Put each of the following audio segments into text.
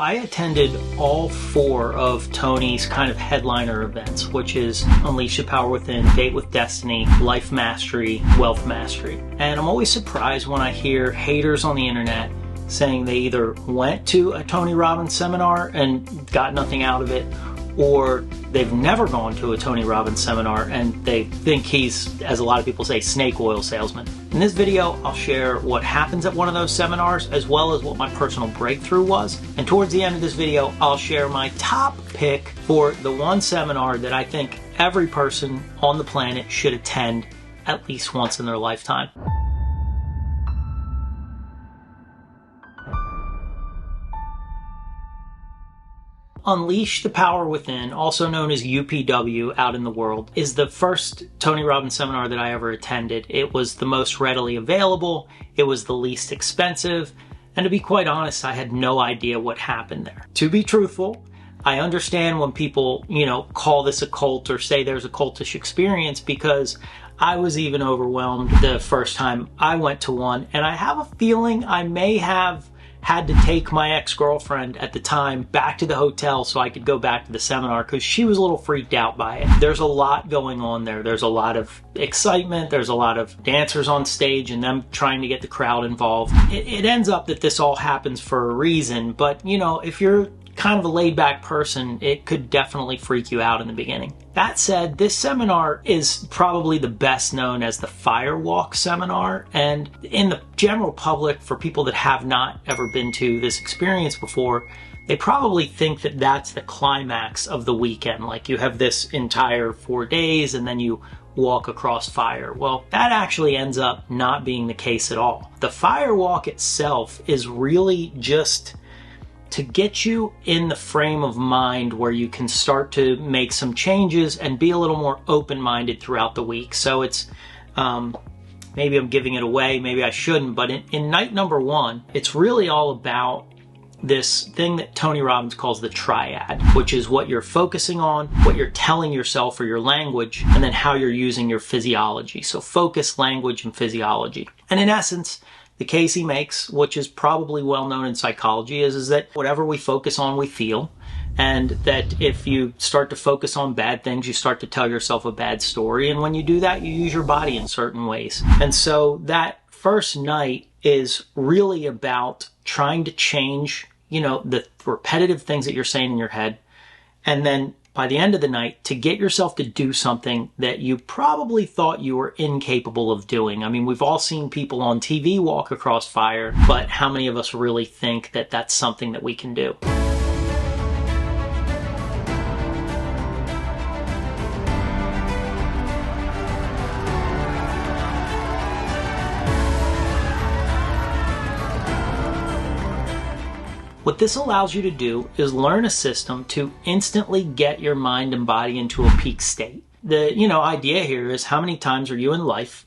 I attended all 4 of Tony's kind of headliner events, which is Unleash the Power Within, Date with Destiny, Life Mastery, Wealth Mastery. And I'm always surprised when I hear haters on the internet saying they either went to a Tony Robbins seminar and got nothing out of it, or they've never gone to a Tony Robbins seminar and they think he's, as a lot of people say, snake oil salesman. In this video, I'll share what happens at one of those seminars, as well as what my personal breakthrough was. And towards the end of this video, I'll share my top pick for the one seminar that I think every person on the planet should attend at least once in their lifetime. Unleash the Power Within, also known as UPW out in the world, is the first Tony Robbins seminar that I ever attended. It was the most readily available, it was the least expensive, and to be quite honest, I had no idea what happened there. To be truthful, I understand when people, call this a cult or say there's a cultish experience, because I was even overwhelmed the first time I went to one, and I have a feeling I may have had to take my ex-girlfriend at the time back to the hotel so I could go back to the seminar because she was a little freaked out by it. There's a lot going on there. There's a lot of excitement. There's a lot of dancers on stage and them trying to get the crowd involved. It ends up that this all happens for a reason, but if you're kind of a laid-back person, it could definitely freak you out in the beginning. That said, this seminar is probably the best known as the Firewalk seminar, and in the general public, for people that have not ever been to this experience before, they probably think that that's the climax of the weekend. Like you have this entire 4 days and then you walk across fire. Well, that actually ends up not being the case at all. The Firewalk itself is really just to get you in the frame of mind where you can start to make some changes and be a little more open-minded throughout the week. So it's, maybe I'm giving it away, maybe I shouldn't, but in night number 1, it's really all about this thing that Tony Robbins calls the triad, which is what you're focusing on, what you're telling yourself or your language, and then how you're using your physiology. So focus, language, and physiology. And in essence, the case he makes, which is probably well known in psychology, is that whatever we focus on, we feel. And that if you start to focus on bad things, you start to tell yourself a bad story. And when you do that, you use your body in certain ways. And so that first night is really about trying to change, the repetitive things that you're saying in your head. And then by the end of the night, to get yourself to do something that you probably thought you were incapable of doing. I mean, we've all seen people on TV walk across fire, but how many of us really think that that's something that we can do? What this allows you to do is learn a system to instantly get your mind and body into a peak state. The, idea here is how many times are you in life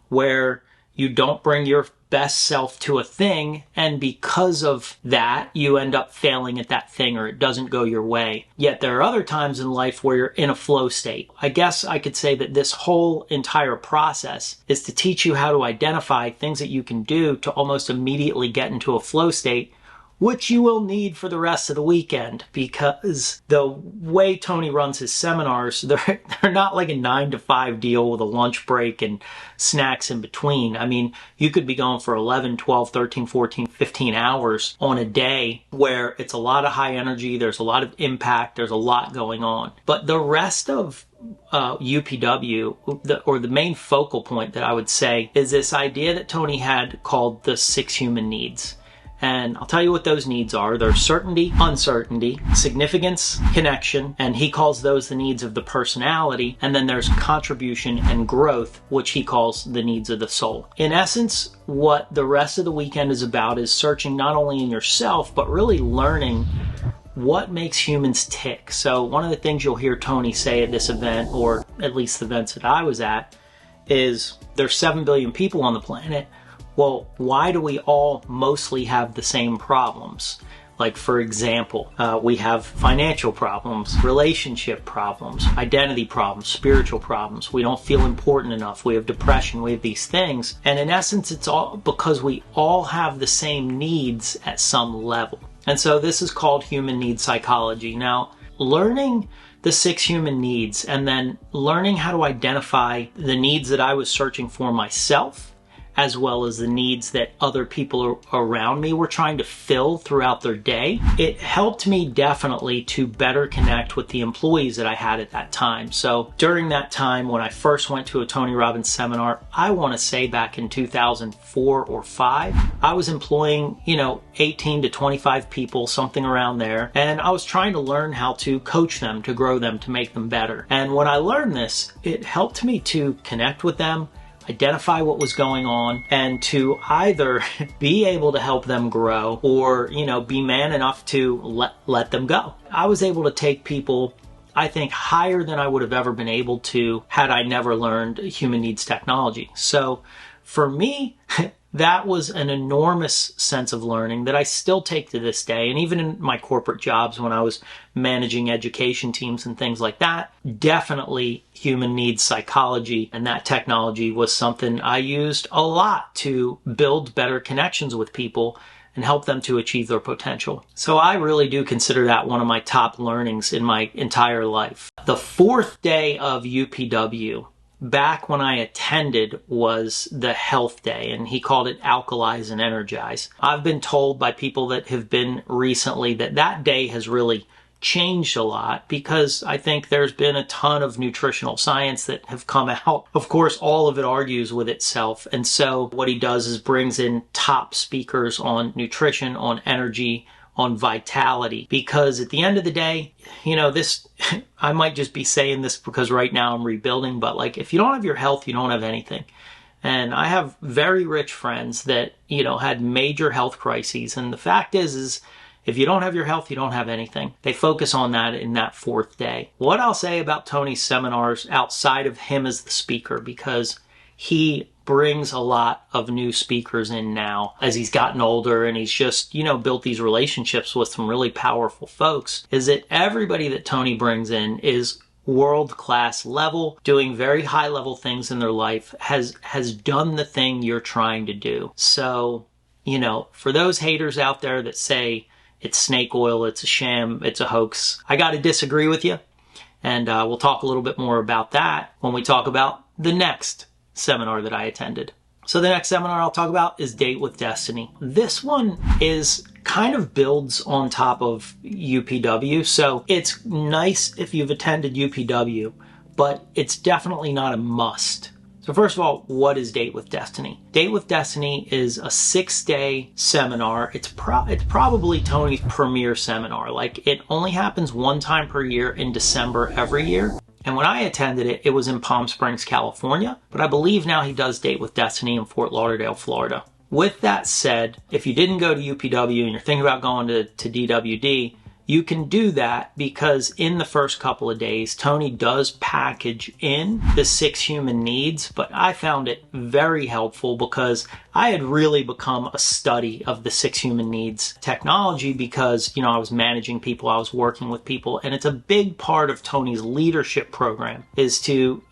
where you don't bring your best self to a thing, and because of that, you end up failing at that thing or it doesn't go your way. Yet there are other times in life where you're in a flow state. I guess I could say that this whole entire process is to teach you how to identify things that you can do to almost immediately get into a flow state, which you will need for the rest of the weekend, because the way Tony runs his seminars, they're not like a 9 to 5 deal with a lunch break and snacks in between. I mean, you could be going for 11, 12, 13, 14, 15 hours on a day where it's a lot of high energy, there's a lot of impact, there's a lot going on. But the rest of UPW, or the main focal point that I would say, is this idea that Tony had called the 6 human needs. And I'll tell you what those needs are. They're certainty, uncertainty, significance, connection, and he calls those the needs of the personality. And then there's contribution and growth, which he calls the needs of the soul. In essence, what the rest of the weekend is about is searching not only in yourself, but really learning what makes humans tick. So one of the things you'll hear Tony say at this event, or at least the events that I was at, is there's 7 billion people on the planet. Well, why do we all mostly have the same problems? Like, for example, we have financial problems, relationship problems, identity problems, spiritual problems. We don't feel important enough. We have depression. We have these things. And in essence, it's all because we all have the same needs at some level. And so this is called human needs psychology. Now, learning the 6 human needs and then learning how to identify the needs that I was searching for myself, as well as the needs that other people around me were trying to fill throughout their day, it helped me definitely to better connect with the employees that I had at that time. So during that time, when I first went to a Tony Robbins seminar, I want to say back in 2004 or 5, I was employing, 18 to 25 people, something around there. And I was trying to learn how to coach them, to grow them, to make them better. And when I learned this, it helped me to connect with them, identify what was going on, and to either be able to help them grow or, be man enough to let them go. I was able to take people, I think, higher than I would have ever been able to had I never learned human needs technology. So for me, that was an enormous sense of learning that I still take to this day. And even in my corporate jobs when I was managing education teams and things like that, definitely human needs psychology and that technology was something I used a lot to build better connections with people and help them to achieve their potential. So I really do consider that one of my top learnings in my entire life. The 4th day of UPW, back when I attended, was the health day, and he called it Alkalize and Energize. I've been told by people that have been recently that that day has really changed a lot because I think there's been a ton of nutritional science that have come out. Of course, all of it argues with itself. And so what he does is brings in top speakers on nutrition, on energy, on vitality, because at the end of the day, this, I might just be saying this because right now I'm rebuilding, but if you don't have your health, you don't have anything. And I have very rich friends that, had major health crises. And the fact is if you don't have your health, you don't have anything. They focus on that in that 4th day. What I'll say about Tony's seminars outside of him as the speaker, because he brings a lot of new speakers in now as he's gotten older and he's just, built these relationships with some really powerful folks, is that everybody that Tony brings in is world-class level, doing very high-level things in their life, has done the thing you're trying to do. So, for those haters out there that say it's snake oil, it's a sham, it's a hoax, I got to disagree with you. And we'll talk a little bit more about that when we talk about the next seminar that I attended. So the next seminar I'll talk about is Date with Destiny. This one is kind of builds on top of UPW. So it's nice if you've attended UPW, but it's definitely not a must. So first of all, what is Date with Destiny? Date with Destiny is a 6-day seminar. It's probably Tony's premier seminar. It only happens one time per year in December every year. And when I attended it, it was in Palm Springs, California. But I believe now he does Date with Destiny in Fort Lauderdale, Florida. With that said, if you didn't go to UPW and you're thinking about going to DWD, you can do that because in the first couple of days, Tony does package in the 6 human needs, but I found it very helpful because I had really become a study of the 6 human needs technology because, I was managing people, I was working with people, and it's a big part of Tony's leadership program is to,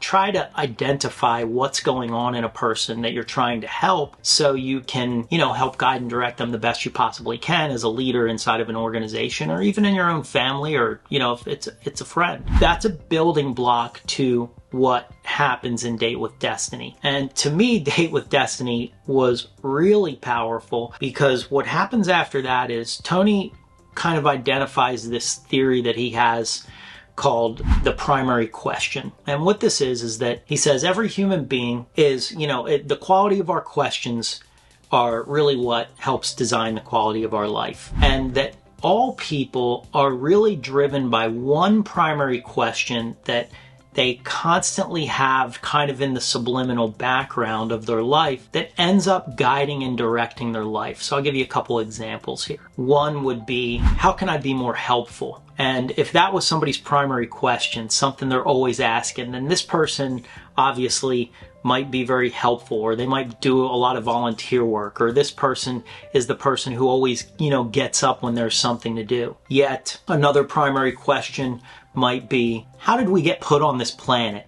try to identify what's going on in a person that you're trying to help so you can, help guide and direct them the best you possibly can as a leader inside of an organization or even in your own family or, if it's a friend. That's a building block to what happens in Date with Destiny. And to me, Date with Destiny was really powerful because what happens after that is Tony kind of identifies this theory that he has called the primary question. And what this is that he says every human being is, the quality of our questions are really what helps design the quality of our life. And that all people are really driven by one primary question that they constantly have kind of in the subliminal background of their life that ends up guiding and directing their life. So I'll give you a couple examples here. One would be, how can I be more helpful? And if that was somebody's primary question, something they're always asking, then this person obviously might be very helpful, or they might do a lot of volunteer work, or this person is the person who always, gets up when there's something to do. Yet another primary question might be, how did we get put on this planet?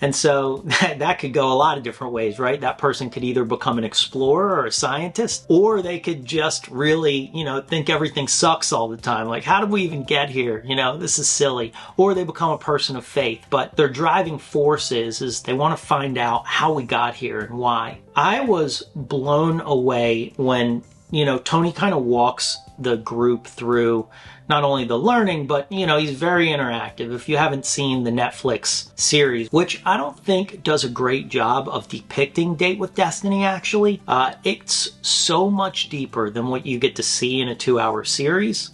And so that could go a lot of different ways, right? That person could either become an explorer or a scientist, or they could just really, think everything sucks all the time. Like, how did we even get here? This is silly. Or they become a person of faith, but their driving force is they want to find out how we got here and why. I was blown away when, Tony kind of walks the group through not only the learning, but, he's very interactive. If you haven't seen the Netflix series, which I don't think does a great job of depicting Date with Destiny, actually, it's so much deeper than what you get to see in a 2-hour series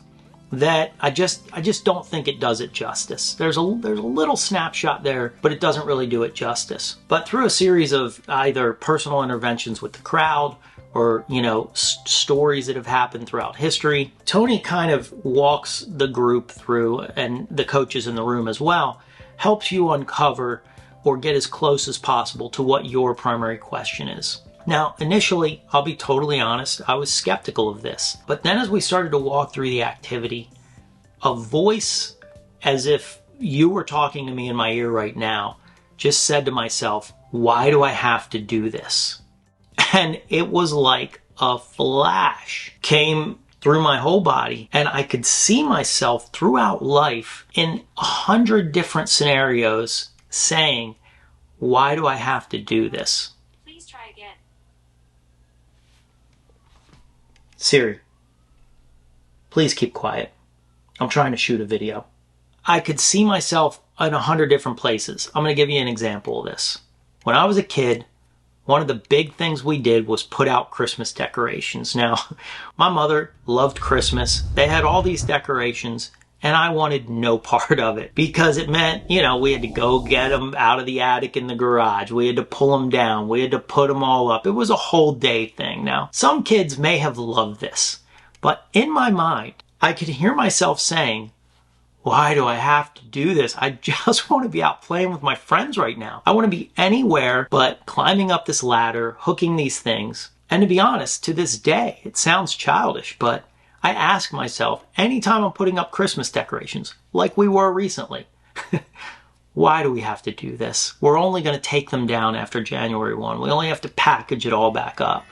that I just don't think it does it justice. There's a little snapshot there, but it doesn't really do it justice. But through a series of either personal interventions with the crowd or, stories that have happened throughout history, Tony kind of walks the group through, and the coaches in the room as well, helps you uncover or get as close as possible to what your primary question is. Now, initially, I'll be totally honest, I was skeptical of this. But then as we started to walk through the activity, a voice, as if you were talking to me in my ear right now, just said to myself, why do I have to do this? And it was like a flash came through my whole body, and I could see myself throughout life in 100 different scenarios saying, why do I have to do this? Please try again. Siri, please keep quiet. I'm trying to shoot a video. I could see myself in 100 different places. I'm going to give you an example of this. When I was a kid, one of the big things we did was put out Christmas decorations. Now, my mother loved Christmas. They had all these decorations, and I wanted no part of it because it meant, we had to go get them out of the attic in the garage. We had to pull them down. We had to put them all up. It was a whole day thing. Now, some kids may have loved this, but in my mind, I could hear myself saying, why do I have to do this? I just want to be out playing with my friends right now. I want to be anywhere but climbing up this ladder, hooking these things. And to be honest, to this day, it sounds childish, but I ask myself anytime I'm putting up Christmas decorations, like we were recently, why do we have to do this? We're only going to take them down after January 1. We only have to package it all back up.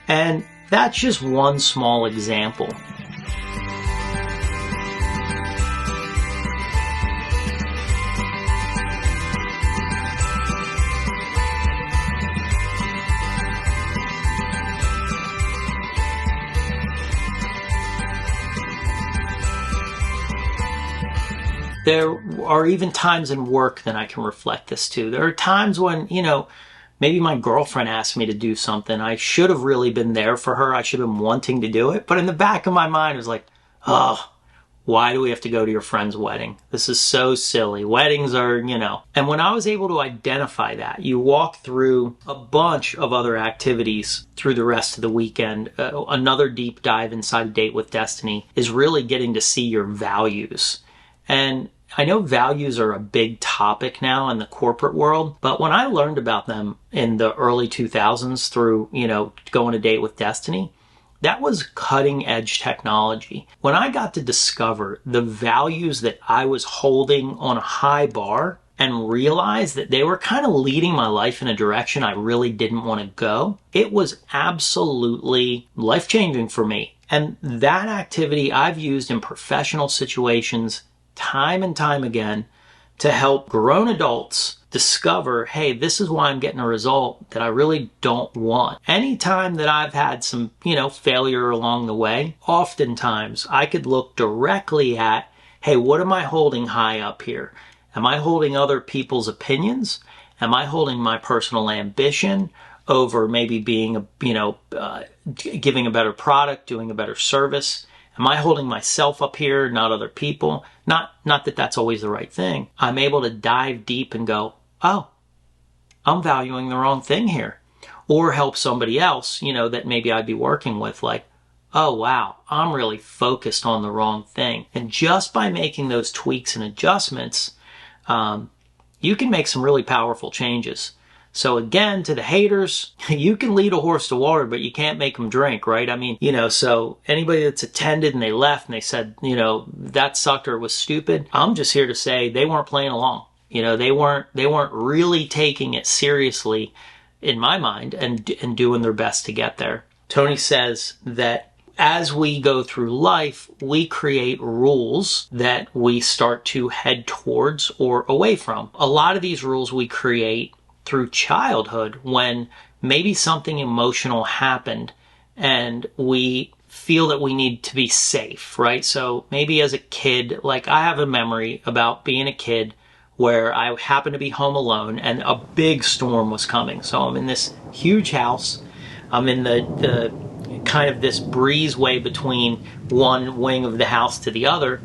And that's just one small example. There are even times in work that I can reflect this to. There are times when, maybe my girlfriend asked me to do something. I should have really been there for her. I should have been wanting to do it. But in the back of my mind, it was like, why do we have to go to your friend's wedding? This is so silly. Weddings are, And when I was able to identify that, you walk through a bunch of other activities through the rest of the weekend. Another deep dive inside Date with Destiny is really getting to see your values. And I know values are a big topic now in the corporate world, but when I learned about them in the early 2000s through, going to Date with Destiny, that was cutting edge technology. When I got to discover the values that I was holding on a high bar and realize that they were kind of leading my life in a direction I really didn't want to go, it was absolutely life-changing for me. And that activity I've used in professional situations time and time again to help grown adults discover, hey, this is why I'm getting a result that I really don't want. Anytime that I've had some, failure along the way, oftentimes I could look directly at, hey, what am I holding high up here? Am I holding other people's opinions? Am I holding my personal ambition over maybe being, giving a better product, doing a better service? Am I holding myself up here, not other people? Not that that's always the right thing. I'm able to dive deep and go, oh, I'm valuing the wrong thing here. Or help somebody else, that maybe I'd be working with, like, oh, wow, I'm really focused on the wrong thing. And just by making those tweaks and adjustments, you can make some really powerful changes. So again, to the haters, you can lead a horse to water, but you can't make them drink, right? I mean, so anybody that's attended and they left and they said, that sucked or was stupid, I'm just here to say they weren't playing along. They weren't really taking it seriously in my mind and doing their best to get there. Tony says that as we go through life, we create rules that we start to head towards or away from. A lot of these rules we create through childhood when maybe something emotional happened and we feel that we need to be safe, right? So maybe as a kid, like I have a memory about being a kid where I happened to be home alone and a big storm was coming. So I'm in this huge house. I'm in the kind of this breezeway between one wing of the house to the other.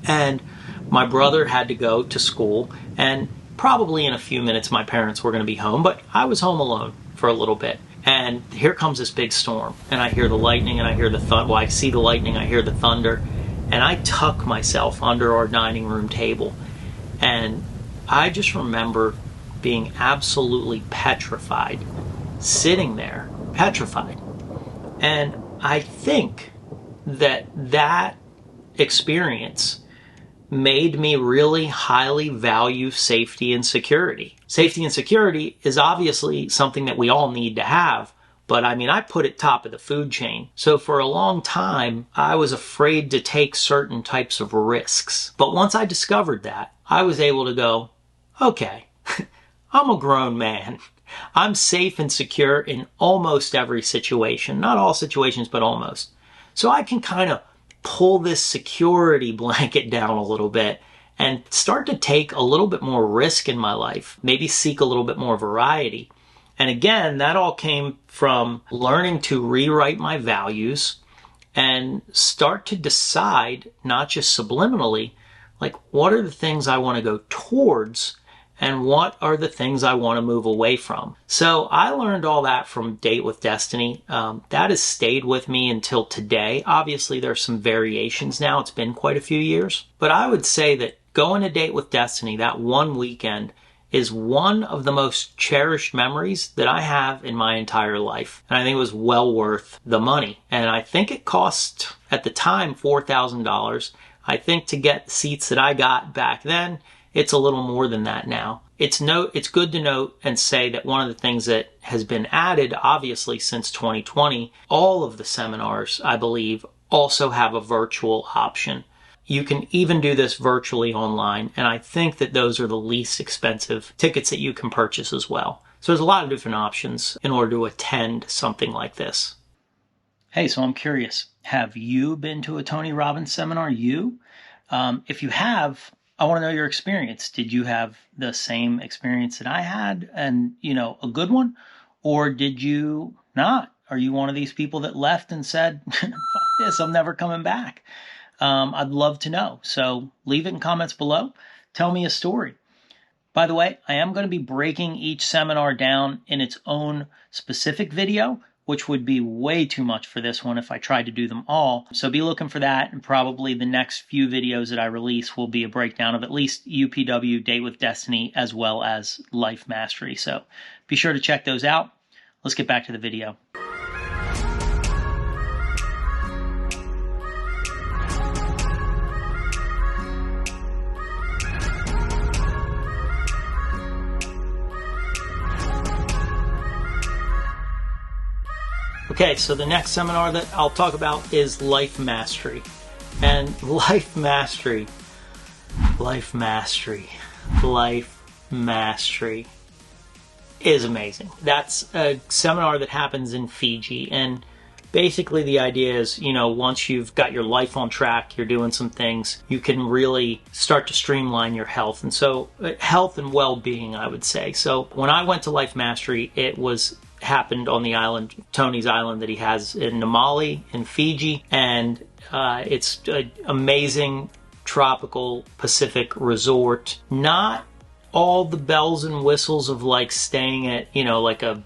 And my brother had to go to school, and probably in a few minutes my parents were going to be home, but I was home alone for a little bit. And here comes this big storm, and I hear the lightning and I hear the thunder. Well, I see the lightning, I hear the thunder, and I tuck myself under our dining room table. And I just remember being absolutely petrified, sitting there, petrified. And I think that experience made me really highly value safety and security. Safety and security is obviously something that we all need to have, but I put it top of the food chain. So for a long time, I was afraid to take certain types of risks. But once I discovered that, I was able to go, okay, I'm a grown man. I'm safe and secure in almost every situation. Not all situations, but almost. So I can kind of pull this security blanket down a little bit and start to take a little bit more risk in my life. Maybe seek a little bit more variety. And again, that all came from learning to rewrite my values and start to decide, not just subliminally, like what are the things I want to go towards and what are the things I want to move away from. So I learned all that from Date with Destiny. That has stayed with me until today. Obviously, there's some variations now. It's been quite a few years. But I would say that going to Date with Destiny, that one weekend, is one of the most cherished memories that I have in my entire life. And I think it was well worth the money. And I think it cost, at the time, $4,000. I think to get the seats that I got back then, it's a little more than that now. It's good to note and say that one of the things that has been added, obviously, since 2020, all of the seminars, I believe, also have a virtual option. You can even do this virtually online, and I think that those are the least expensive tickets that you can purchase as well. So there's a lot of different options in order to attend something like this. Hey, so I'm curious, have you been to a Tony Robbins seminar? If you have, I want to know your experience. Did you have the same experience that I had and, a good one? Or did you not? Are you one of these people that left and said, fuck this, I'm never coming back? I'd love to know. So leave it in comments below. Tell me a story. By the way, I am going to be breaking each seminar down in its own specific video, which would be way too much for this one if I tried to do them all. So be looking for that, and probably the next few videos that I release will be a breakdown of at least UPW, Date with Destiny, as well as Life Mastery. So be sure to check those out. Let's get back to the video. Okay, so the next seminar that I'll talk about is Life Mastery. And Life Mastery is amazing. That's a seminar that happens in Fiji. And basically the idea is, once you've got your life on track, you're doing some things, you can really start to streamline your health. And so health and well-being, I would say. So when I went to Life Mastery, it happened on the island, Tony's island that he has in Namali in Fiji, and it's an amazing tropical Pacific resort. Not all the bells and whistles of like staying at like a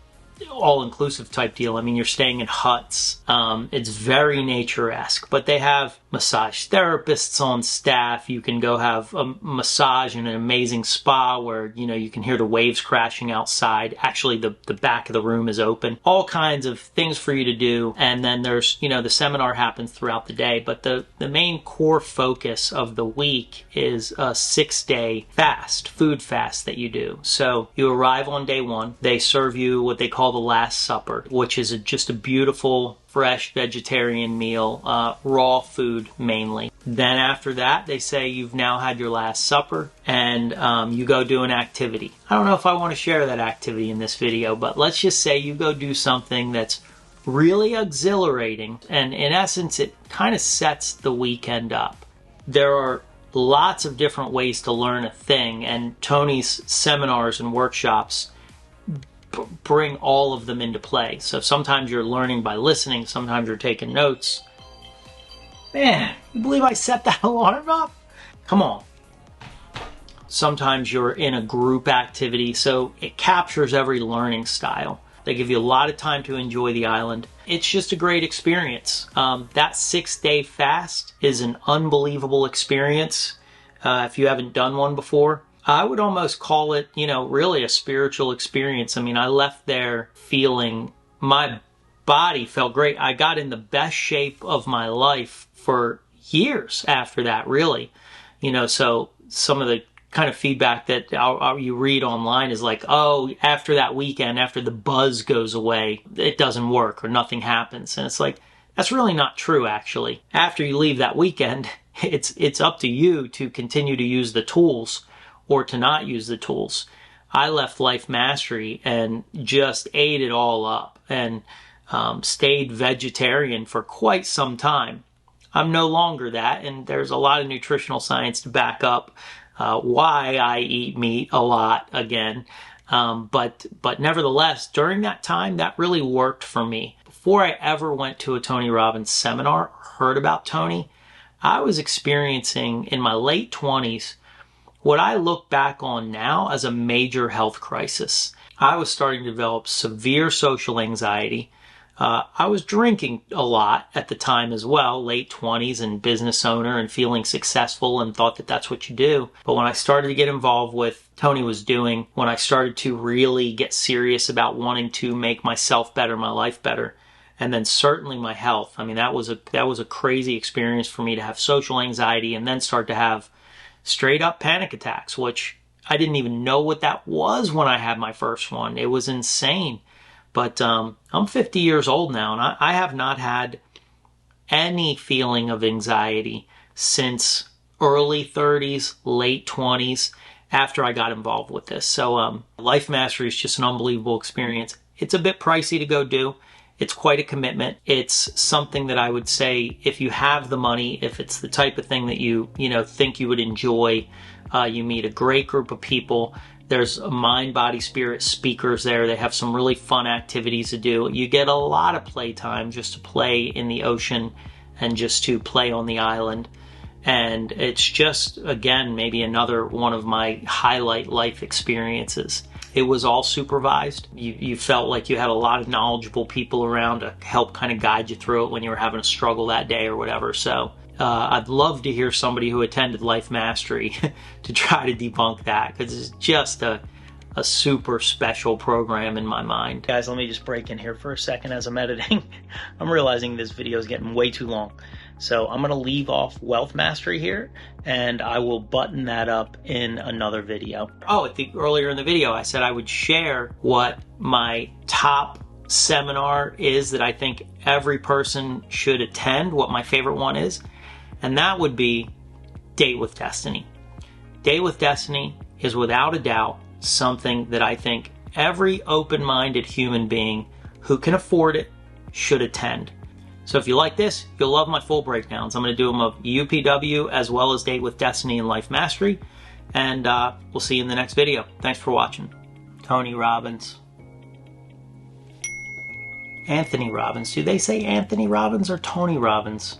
all-inclusive type deal. I mean, you're staying in huts. It's very nature-esque, but they have massage therapists on staff. You can go have a massage in an amazing spa where, you know, you can hear the waves crashing outside. Actually, the back of the room is open. All kinds of things for you to do. And then there's, you know, the seminar happens throughout the day, but the main core focus of the week is a 6-day fast, food fast that you do. So you arrive on day 1. They serve you what they call the Last Supper, which is just a beautiful, fresh vegetarian meal, raw food mainly. Then after that, they say you've now had your Last Supper, and you go do an activity. I don't know if I want to share that activity in this video, but let's just say you go do something that's really exhilarating, and in essence, it kind of sets the weekend up. There are lots of different ways to learn a thing, and Tony's seminars and workshops bring all of them into play. So sometimes you're learning by listening, sometimes you're taking notes. Man, you believe I set that alarm up? Come on. Sometimes you're in a group activity, so it captures every learning style. They give you a lot of time to enjoy the island. It's just a great experience. That 6-day fast is an unbelievable experience. If you haven't done one before, I would almost call it, you know, really a spiritual experience. I mean, I left there feeling, my body felt great. I got in the best shape of my life for years after that, really. You know, so some of the kind of feedback that you read online is like, oh, after that weekend, after the buzz goes away, it doesn't work or nothing happens. And it's like, that's really not true, actually. After you leave that weekend, it's up to you to continue to use the tools or to not use the tools. I left Life Mastery and just ate it all up and stayed vegetarian for quite some time. I'm no longer that, and there's a lot of nutritional science to back up why I eat meat a lot again. But nevertheless, during that time, that really worked for me. Before I ever went to a Tony Robbins seminar or heard about Tony, I was experiencing in my late 20s what I look back on now as a major health crisis. I was starting to develop severe social anxiety. I was drinking a lot at the time as well, late 20s and business owner and feeling successful and thought that that's what you do. But when I started to get involved with Tony was doing, when I started to really get serious about wanting to make myself better, my life better, and then certainly my health. I mean, that was a crazy experience for me to have social anxiety and then start to have straight up panic attacks, which I didn't even know what that was when I had my first one. It was insane. But I'm 50 years old now, and I have not had any feeling of anxiety since early 30s, late 20s, after I got involved with this. So Life Mastery is just an unbelievable experience. It's a bit pricey to go do. It's quite a commitment. It's something that I would say, if you have the money, if it's the type of thing that you think you would enjoy, you meet a great group of people. There's mind, body, spirit speakers there. They have some really fun activities to do. You get a lot of playtime just to play in the ocean and just to play on the island. And it's just, again, maybe another one of my highlight life experiences. It was all supervised. You felt like you had a lot of knowledgeable people around to help kind of guide you through it when you were having a struggle that day or whatever. So I'd love to hear somebody who attended Life Mastery to try to debunk that, because it's just a super special program in my mind. Guys, let me just break in here for a second as I'm editing. I'm realizing this video is getting way too long. So I'm going to leave off Wealth Mastery here, and I will button that up in another video. Oh, earlier in the video, I said I would share what my top seminar is that I think every person should attend, what my favorite one is, and that would be Date with Destiny. Date with Destiny is without a doubt something that I think every open-minded human being who can afford it should attend. So if you like this, you'll love my full breakdowns. I'm going to do them of UPW as well as Date with Destiny and Life Mastery. And we'll see you in the next video. Thanks for watching. Tony Robbins. Anthony Robbins. Do they say Anthony Robbins or Tony Robbins?